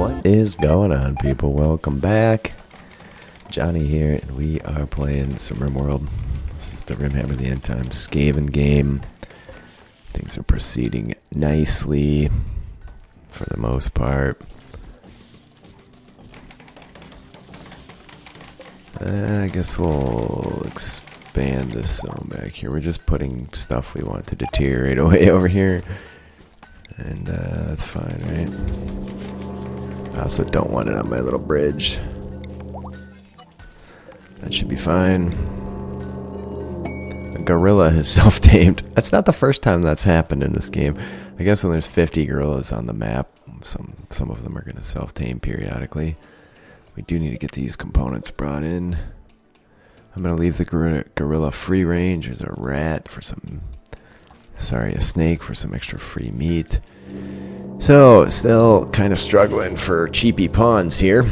What is going on, people? Welcome back. Johnny here, and we are playing some RimWorld. This is the Rimhammer of the End Times Skaven game. Things are proceeding nicely for the most part. I guess we'll expand this zone back here. We're just putting stuff we want to deteriorate away over here. And that's fine, right? I also don't want it on my little bridge. That should be fine. A gorilla has self-tamed. That's not the first time that's happened in this game. I guess when there's 50 gorillas on the map, some of them are going to self-tame periodically. We do need to get these components brought in. I'm going to leave the gorilla free range. There's a rat for some... Sorry, a snake for some extra free meat. So, still kind of struggling for cheapy pawns here.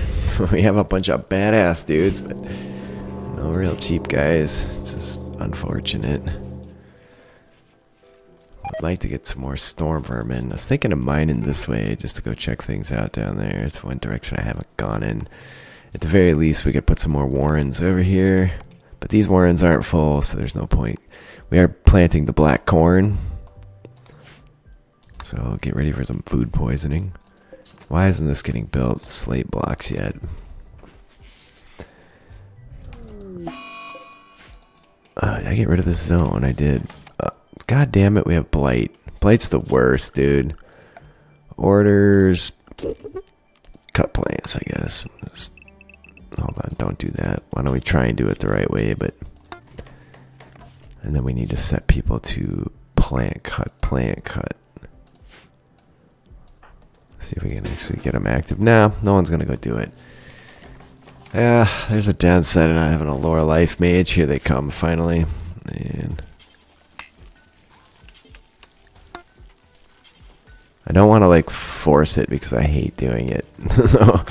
We have a bunch of badass dudes, but no real cheap guys. It's just unfortunate. I'd like to get some more storm vermin. I was thinking of mining this way just to go check things out down there. It's one direction I haven't gone in. At the very least, we could put some more warrens over here. But these warrens aren't full, so there's no point. We are planting the black corn. So get ready for some food poisoning. Why isn't this getting built? Slate blocks yet. Did I get rid of this zone? I did. God damn it, we have blight. Blight's the worst, dude. Orders. Cut plants, I guess. Just, hold on, don't do that. Why don't we try and do it the right way, but... And then we need to set people to plant cut, plant cut. See if we can actually get them active. No one's going to go do it. Yeah, there's a downside of not having a lore life mage. Here they come, finally. And I don't want to, like, force it because I hate doing it. So,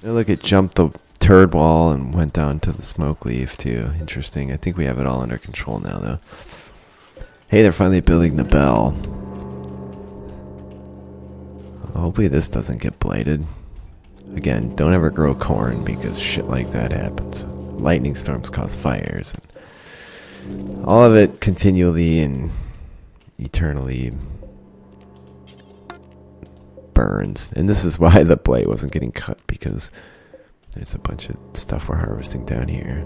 look, it jumped the turd wall and went down to the smoke leaf, too. Interesting. I think we have it all under control now, though. Hey, they're finally building the bell. Hopefully this doesn't get blighted. Again, don't ever grow corn because shit like that happens. Lightning storms cause fires. And all of it continually and eternally burns. And this is why the blight wasn't getting cut, because there's a bunch of stuff we're harvesting down here.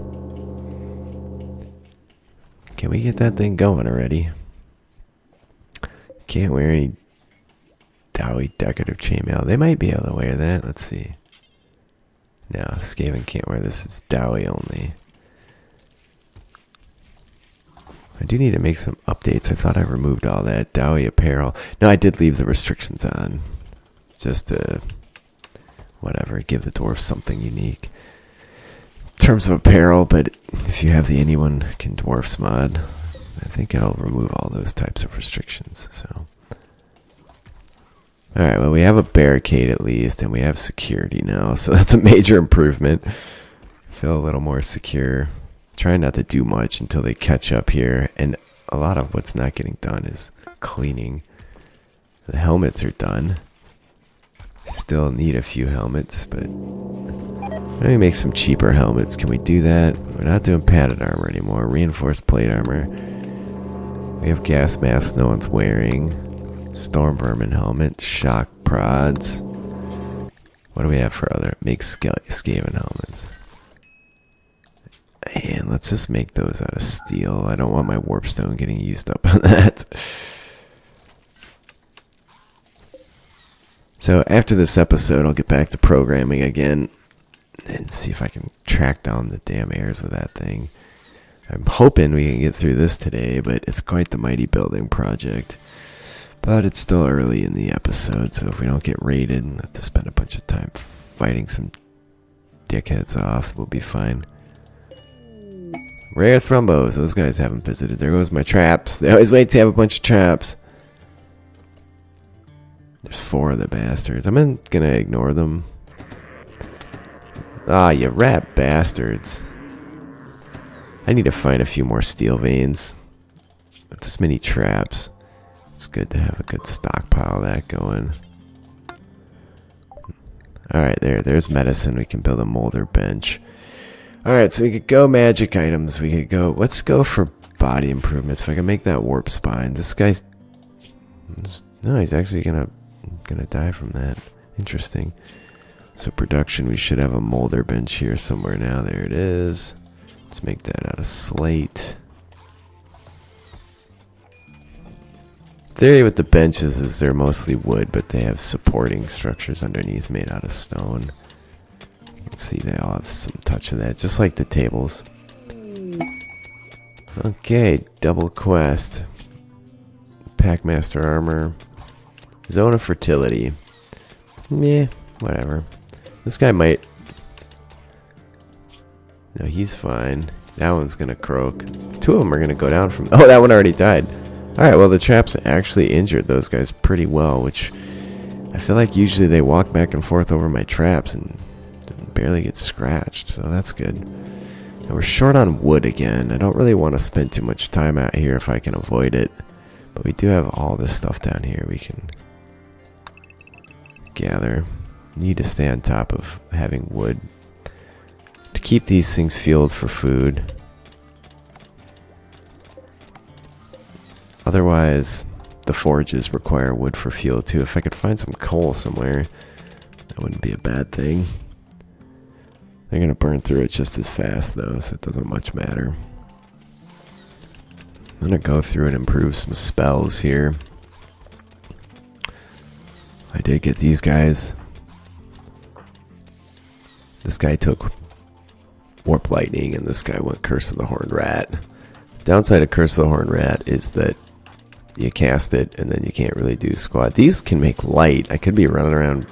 Can we get that thing going already? Can't wear any Dowie decorative chainmail. They might be able to wear that. Let's see. No, Skaven can't wear this. It's Dowie only. I do need to make some updates. I thought I removed all that Dowie apparel. No, I did leave the restrictions on. Just to, whatever, give the dwarves something unique. In terms of apparel, but if you have the Anyone Can Dwarfs mod, I think it'll remove all those types of restrictions, so... Alright, well, we have a barricade at least, and we have security now, so that's a major improvement. Feel a little more secure. Trying not to do much until they catch up here, and a lot of what's not getting done is cleaning. The helmets are done. Still need a few helmets, but... Let me make some cheaper helmets. Can we do that? We're not doing padded armor anymore. Reinforced plate armor. We have gas masks no one's wearing. Storm vermin helmet, shock prods. What do we have for other? Make Skaven helmets. And let's just make those out of steel. I don't want my warpstone getting used up on that. So after this episode, I'll get back to programming again and see if I can track down the damn heirs with that thing. I'm hoping we can get through this today, but it's quite the mighty building project. But it's still early in the episode, so if we don't get raided and have to spend a bunch of time fighting some dickheads off, we'll be fine. Rare thrombos. Those guys haven't visited. There goes my traps. They always wait to have a bunch of traps. There's 4 of the bastards. I'm gonna ignore them. Ah, you rat bastards. I need to find a few more steel veins. With this many traps. It's good to have a good stockpile of that going. Alright, there's medicine. We can build a molder bench. Alright, so we could go magic items. We could go... Let's go for body improvements. If I can make that warp spine. This guy's... No, he's actually gonna die from that. Interesting. So production, we should have a molder bench here somewhere now. There it is. Let's make that out of slate. Theory with the benches is they're mostly wood, but they have supporting structures underneath made out of stone. You can see they all have some touch of that, just like the tables. Okay, double quest. Packmaster armor. Zone of fertility. Meh, whatever. This guy might... No, he's fine. That one's gonna croak. Two of them are gonna go down from... Oh, that one already died. Alright, well the traps actually injured those guys pretty well, which... I feel like usually they walk back and forth over my traps and barely get scratched, so that's good. And we're short on wood again. I don't really want to spend too much time out here if I can avoid it. But we do have all this stuff down here we can gather. Need to stay on top of having wood to keep these things fueled for food. Otherwise, the forges require wood for fuel too. If I could find some coal somewhere, that wouldn't be a bad thing. They're going to burn through it just as fast though, so it doesn't much matter. I'm going to go through and improve some spells here. I did get these guys. This guy took Warp Lightning and this guy went Curse of the Horned Rat. Downside of Curse of the Horned Rat is that you cast it and then you can't really do squat. These can make light. I could be running around.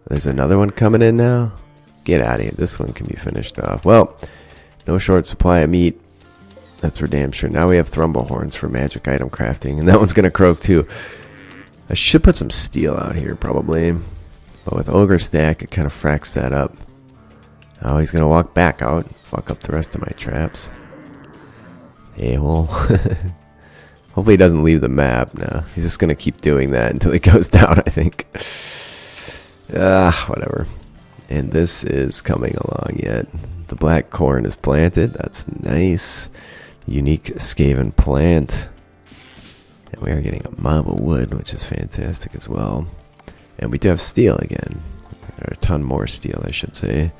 There's another one coming in now. Get out of here. This one can be finished off. Well, no short supply of meat. That's for damn sure. Now we have Thrumble Horns for magic item crafting. And that one's going to croak too. I should put some steel out here probably. But with Ogre Stack, it kind of fracks that up. Oh, he's going to walk back out. Fuck up the rest of my traps. A-hole. Hopefully he doesn't leave the map. No, he's just going to keep doing that until he goes down, I think. Whatever. And this is coming along yet. The black corn is planted. That's nice. Unique Skaven plant. And we are getting a mob of wood, which is fantastic as well. And we do have steel again. Or a ton more steel, I should say.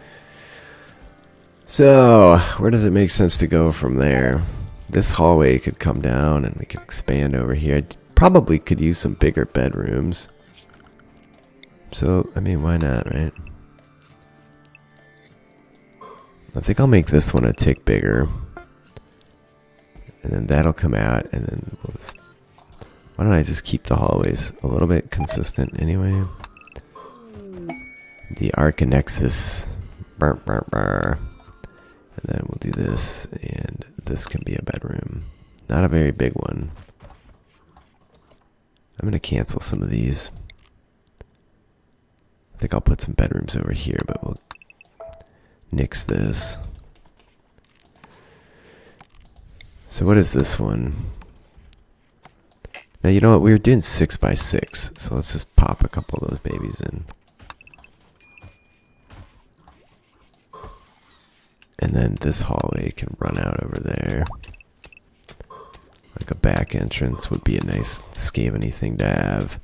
So, where does it make sense to go from there? This hallway could come down and we could expand over here. I probably could use some bigger bedrooms. So, I mean, why not, right? I think I'll make this one a tick bigger. And then that'll come out, and then we'll just... Why don't I just keep the hallways a little bit consistent anyway? The Arcanexus. Burr, burr, burr. And then we'll do this, and this can be a bedroom. Not a very big one. I'm going to cancel some of these. I think I'll put some bedrooms over here, but we'll nix this. So what is this one? Now you know what, we were doing 6 by 6, so let's just pop a couple of those babies in. And then this hallway can run out over there. Like a back entrance would be a nice Skaven-y thing to have.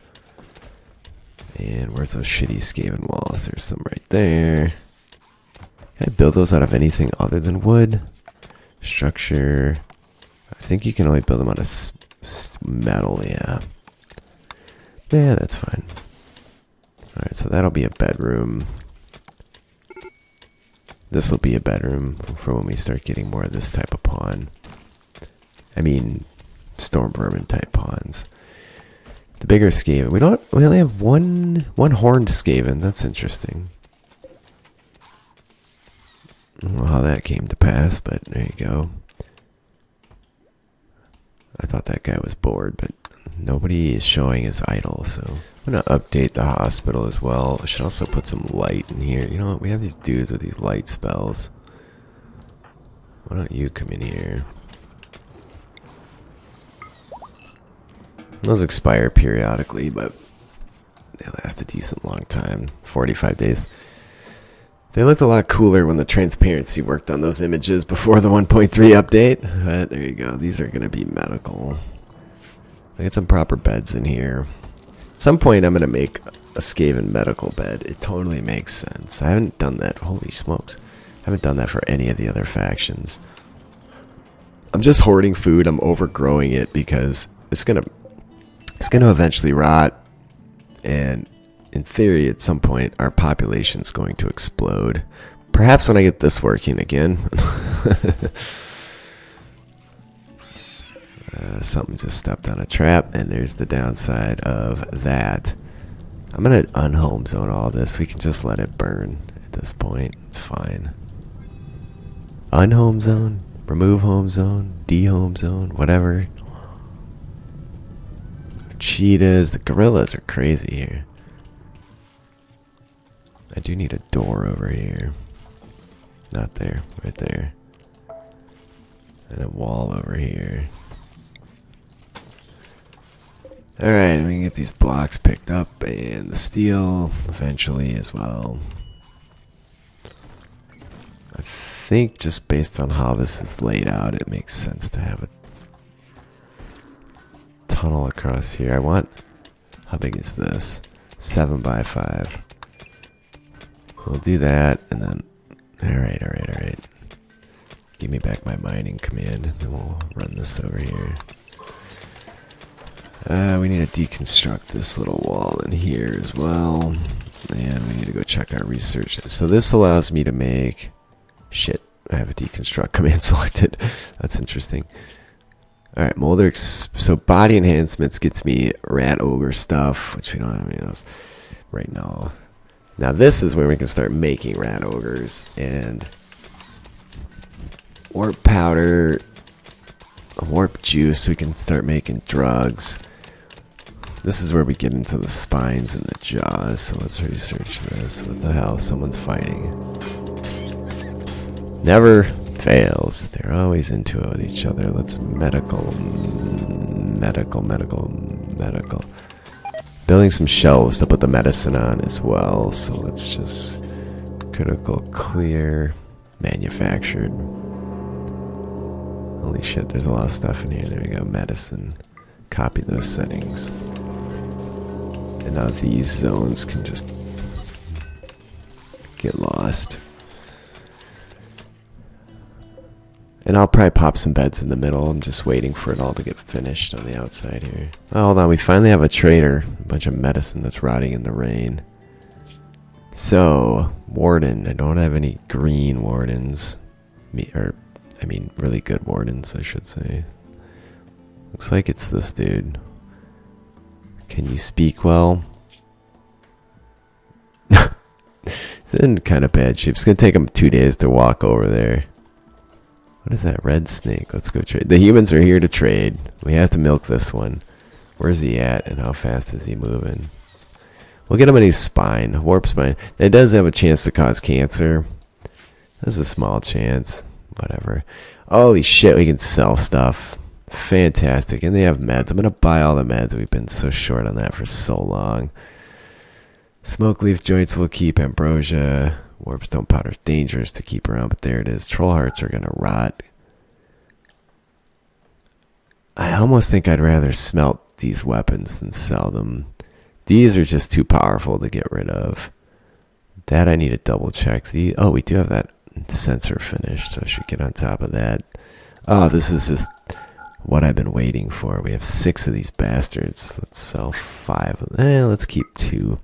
And where's those shitty Skaven walls? There's some right there. Can I build those out of anything other than wood? Structure. I think you can only build them out of metal, yeah. Yeah, that's fine. Alright, so that'll be a bedroom. This will be a bedroom for when we start getting more of this type of pawn. I mean, storm vermin type pawns. The bigger Skaven. We only have one horned Skaven. That's interesting. I don't know how that came to pass, but there you go. I thought that guy was bored, but nobody is showing his idol, so I'm going to update the hospital as well. I should also put some light in here. You know what? We have these dudes with these light spells. Why don't you come in here? Those expire periodically, but they last a decent long time. 45 days. They looked a lot cooler when the transparency worked on those images before the 1.3 update. But there you go. These are going to be medical. I get some proper beds in here. At some point, I'm going to make a Skaven medical bed. It totally makes sense. I haven't done that. Holy smokes. I haven't done that for any of the other factions. I'm just hoarding food. I'm overgrowing it because it's gonna eventually rot. And in theory, at some point, our population is going to explode. Perhaps when I get this working again. Something just stepped on a trap, and there's the downside of that. I'm going to unhome zone all this. We can just let it burn at this point. It's fine. Unhome zone, remove home zone, dehome zone, whatever. Cheetahs, the gorillas are crazy here. I do need a door over here. Not there, right there. And a wall over here. Alright, we can get these blocks picked up and the steel eventually as well. I think just based on how this is laid out, it makes sense to have a tunnel across here. I want, how big is this? 7 by 5. We'll do that, and then, alright. Give me back my mining command, and then we'll run this over here. We need to deconstruct this little wall in here as well. And we need to go check our research. So this allows me to make... Shit, I have a deconstruct command selected. That's interesting. Alright, Molder... So body enhancements gets me rat ogre stuff, which we don't have any of those right now. Now this is where we can start making rat ogres. And... warp powder... warp juice, so we can start making drugs. This is where we get into the spines and the jaws, so let's research this. What the hell? Someone's fighting. Never fails. They're always into it with each other. Let's medical. Building some shelves to put the medicine on as well, so let's just critical clear manufactured. Holy shit, there's a lot of stuff in here. There we go, medicine. Copy those settings. And now these zones can just get lost. And I'll probably pop some beds in the middle. I'm just waiting for it all to get finished on the outside here. Oh, hold on, we finally have a trader. A bunch of medicine that's rotting in the rain. So, warden. I don't have any green wardens. I mean, really good wardens, I should say. Looks like it's this dude. Can you speak well? He's in kind of bad shape. It's going to take him 2 days to walk over there. What is that? Red snake. Let's go trade. The humans are here to trade. We have to milk this one. Where's he at and how fast is he moving? We'll get him a new spine. Warp spine. It does have a chance to cause cancer. There's a small chance. Whatever. Holy shit, we can sell stuff. Fantastic. And they have meds. I'm going to buy all the meds. We've been so short on that for so long. Smoke leaf joints will keep. Ambrosia. Warpstone powder is dangerous to keep around, but there it is. Troll hearts are going to rot. I almost think I'd rather smelt these weapons than sell them. These are just too powerful to get rid of. That I need to double check. Oh, we do have that sensor finished, so I should get on top of that. Oh, this is just what I've been waiting for. We have 6 of these bastards. Let's sell 5. Let's keep 2.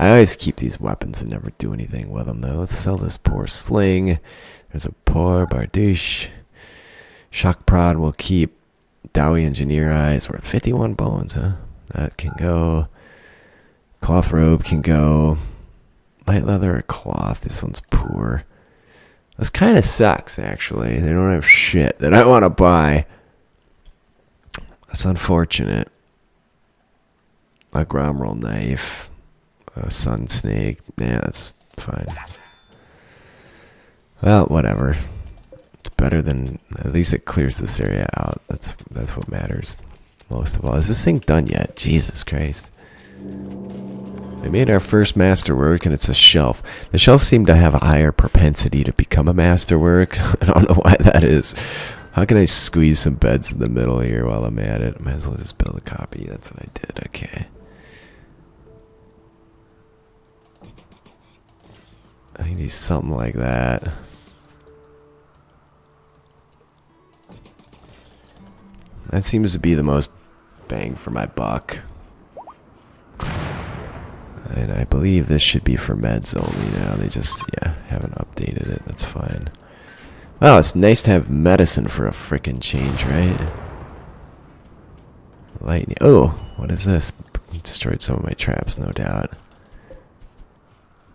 I always keep these weapons and never do anything with them, though. Let's sell this poor sling. There's a poor bardouche. Shock prod will keep. Dowie engineer eyes worth 51 bones, huh? That can go. Cloth robe can go. Light leather or cloth. This one's poor. This kind of sucks, actually. They don't have shit that I want to buy. That's unfortunate. A RimWorld knife. A sun snake. Yeah, that's fine. Well, whatever. It's better than... At least it clears this area out. That's what matters most of all. Is this thing done yet? Jesus Christ. We made our first masterwork, and it's a shelf. The shelf seemed to have a higher propensity to become a masterwork. I don't know why that is. How can I squeeze some beds in the middle here while I'm at it? I might as well just build a copy. That's what I did. Okay. I need something like that. That seems to be the most bang for my buck. And I believe this should be for meds only now. They just, yeah, haven't updated it. That's fine. Wow, it's nice to have medicine for a frickin' change, right? Lightning. Oh, what is this? Destroyed some of my traps, no doubt.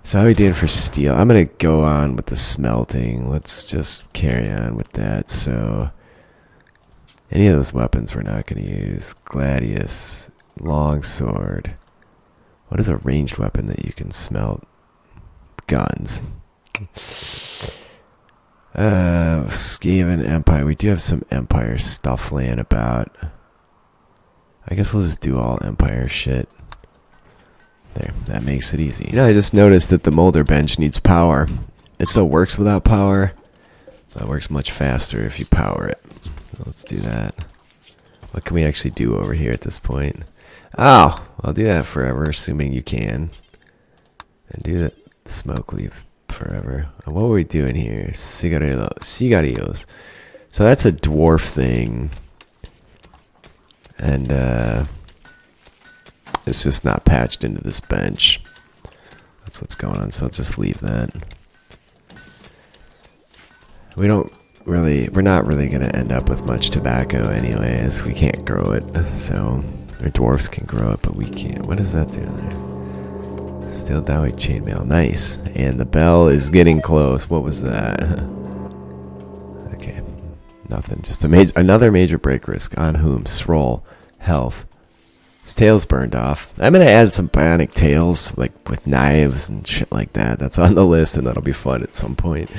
So how are we doing for steel? I'm going to go on with the smelting. Let's just carry on with that. So any of those weapons we're not going to use. Gladius, longsword. What is a ranged weapon that you can smelt? Guns. Skaven Empire. We do have some Empire stuff laying about. I guess we'll just do all Empire shit. There, that makes it easy. You know, I just noticed that the Molder bench needs power. It still works without power. That works much faster if you power it. Let's do that. What can we actually do over here at this point? Oh, I'll do that forever, assuming you can. And do that smoke leave forever. And what were we doing here? Cigarillos. So that's a dwarf thing. And, it's just not patched into this bench. That's what's going on, so I'll just leave that. We're not really going to end up with much tobacco anyways. We can't grow it, so our dwarves can grow it, but we can't. What does that do there? Steel Dowey chainmail, nice. And the bell is getting close. What was that? Okay, nothing. Just another major break risk. On whom? Sroll, health. His tail's burned off. I'm going to add some bionic tails, like with knives and shit like that. That's on the list, and that'll be fun at some point.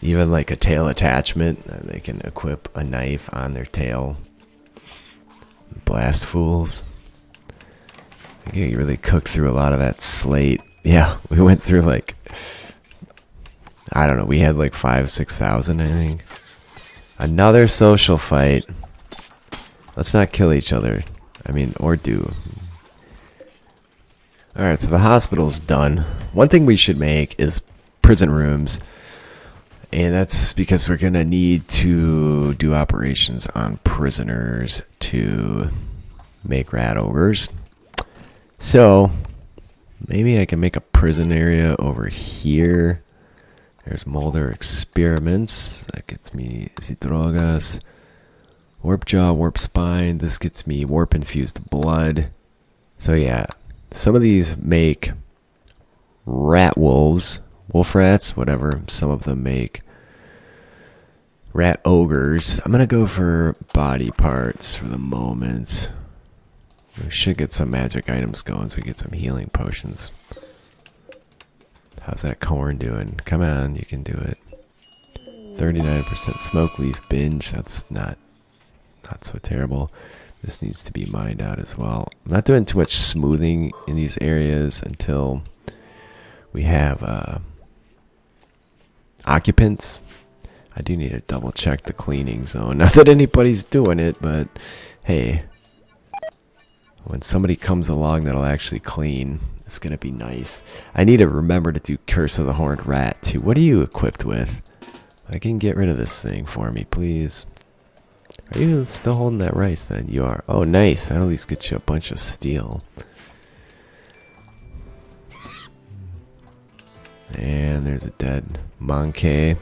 Even like a tail attachment. They can equip a knife on their tail. Blast fools. I think you really cooked through a lot of that slate. Yeah, we went through like, I don't know, we had like 5,000-6,000, I think. Another social fight. Let's not kill each other. I mean, or do. Alright, so the hospital's done. One thing we should make is prison rooms. And that's because we're going to need to do operations on prisoners to make rat ogres. So, maybe I can make a prison area over here. There's Molder experiments. That gets me Zidrogas. Warp jaw, warp spine. This gets me warp infused blood. So yeah, some of these make rat wolves, wolf rats, whatever. Some of them make rat ogres. I'm gonna go for body parts for the moment. We should get some magic items going so we get some healing potions. How's that corn doing? Come on, you can do it. 39% smoke leaf binge. That's not so terrible. This needs to be mined out as well. I'm not doing too much smoothing in these areas until we have occupants. I do need to double check the cleaning zone. Not that anybody's doing it, but hey, when somebody comes along that'll actually clean, it's gonna be nice. I need to remember to do Curse of the Horned Rat too. What are you equipped with? I can get rid of this thing for me, please. Are you still holding that rice then? You are. Oh, nice. That'll at least get you a bunch of steel. And there's a dead monkey.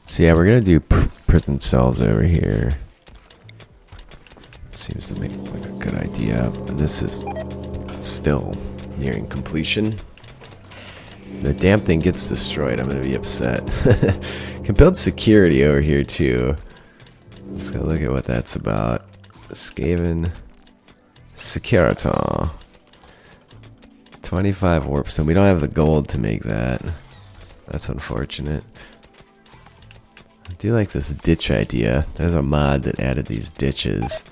So yeah, we're going to do prison cells over here. Seems to make like a good idea. And this is still nearing completion. The damn thing gets destroyed, I'm going to be upset. Can build security over here too. Let's go look at what that's about. Skaven Securitor. 25 warp, so we don't have the gold to make that. That's unfortunate. I do like this ditch idea. There's a mod that added these ditches.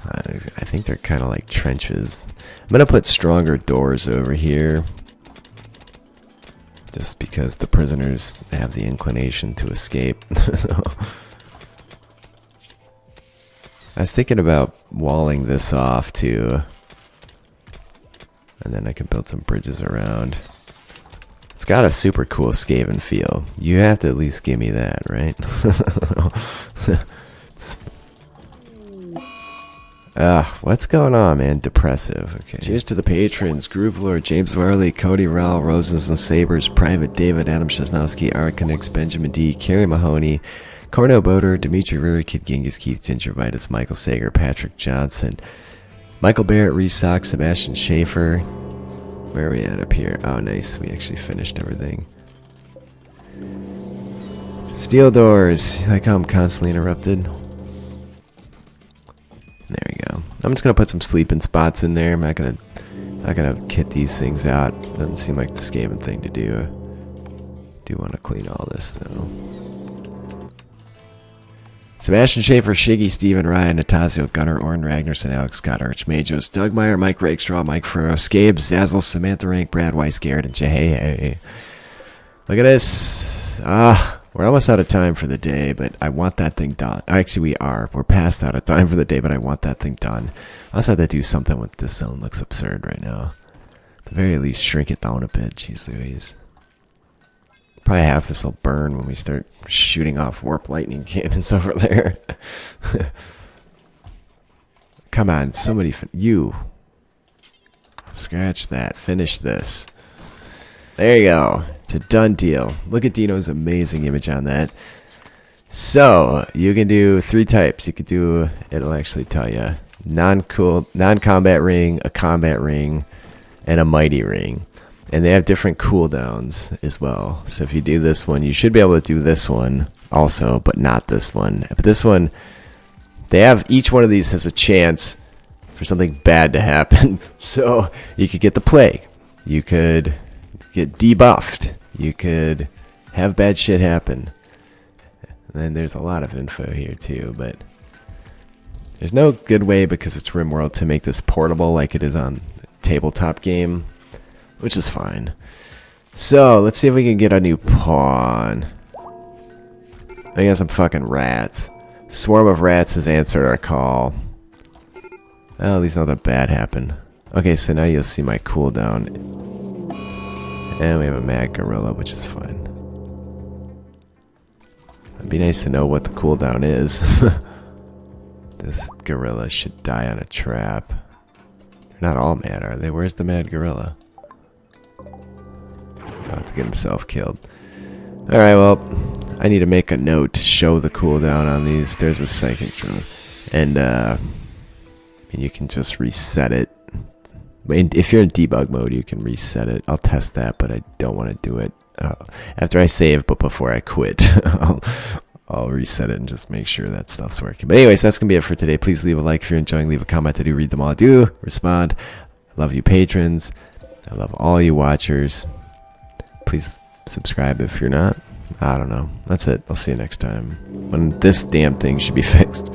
I think they're kind of like trenches. I'm gonna put stronger doors over here, just because the prisoners have the inclination to escape. I was thinking about walling this off too, and then I can build some bridges around. It's got a super cool Skaven feel. You have to at least give me that, right? What's going on, man? Depressive. Okay. Cheers to the patrons: Groove Lord, James Warley, Cody Rowell, Roses and Sabers, Private David, Adam Shasnowski, Arcanix, Benjamin D, Carrie Mahoney, Corno Boder, Dimitri Ruri, Kid Genghis, Keith Gingervitis, Michael Sager, Patrick Johnson, Michael Barrett, Reese Sock, Sebastian Schaefer. Where are we at up here? Oh, nice. We actually finished everything. Steel doors. Like how I'm constantly interrupted. There we go. I'm just gonna put some sleeping spots in there. I'm not gonna kit these things out. Doesn't seem like the Skaven thing to do. Do want to clean all this though. Sebastian Schaefer, Shiggy, Steven, Ryan, Natasio, Gunnar, Orrin, Ragnarsson, Alex Scott, Archmagos, Doug Meyer, Mike Rakestraw, Mike Furrow, Scabe, Zazzle, Samantha Rank, Brad Weiss, Garrett, and Jay. Look at this. We're almost out of time for the day, but I want that thing done. Actually, we are. We're past out of time for the day, but I want that thing done. I also have to do something with this zone. Looks absurd right now. At the very least, shrink it down a bit. Jeez Louise. Probably half this will burn when we start shooting off warp lightning cannons over there. Come on, somebody, you. Scratch that. Finish this. There you go. It's a done deal. Look at Dino's amazing image on that. So, you can do 3 types. You could do, it'll actually tell you, non-combat ring, a combat ring, and a mighty ring. And they have different cooldowns as well. So if you do this one, you should be able to do this one also, but not this one. But this one, they have, each one of these has a chance for something bad to happen. So you could get the plague. You could get debuffed. You could have bad shit happen. And then there's a lot of info here too, but there's no good way, because it's RimWorld, to make this portable like it is on the tabletop game, which is fine. So let's see if we can get a new pawn. I got some fucking rats. Swarm of rats has answered our call. Oh, at least nothing bad happened. Okay, so now you'll see my cooldown. And we have a mad gorilla, which is fine. It'd be nice to know what the cooldown is. This gorilla should die on a trap. They're not all mad, are they? Where's the mad gorilla? About to get himself killed. Alright, well, I need to make a note to show the cooldown on these. There's a psychic drill. And, you can just reset it. If you're in debug mode, you can reset it. I'll test that, but I don't want to do it after I save, but before I quit. I'll reset it and just make sure that stuff's working. But anyways, that's going to be it for today. Please leave a like if you're enjoying. Leave a comment. I do read them all. I do respond. I love you patrons. I love all you watchers. Please subscribe if you're not. I don't know. That's it. I'll see you next time when this damn thing should be fixed.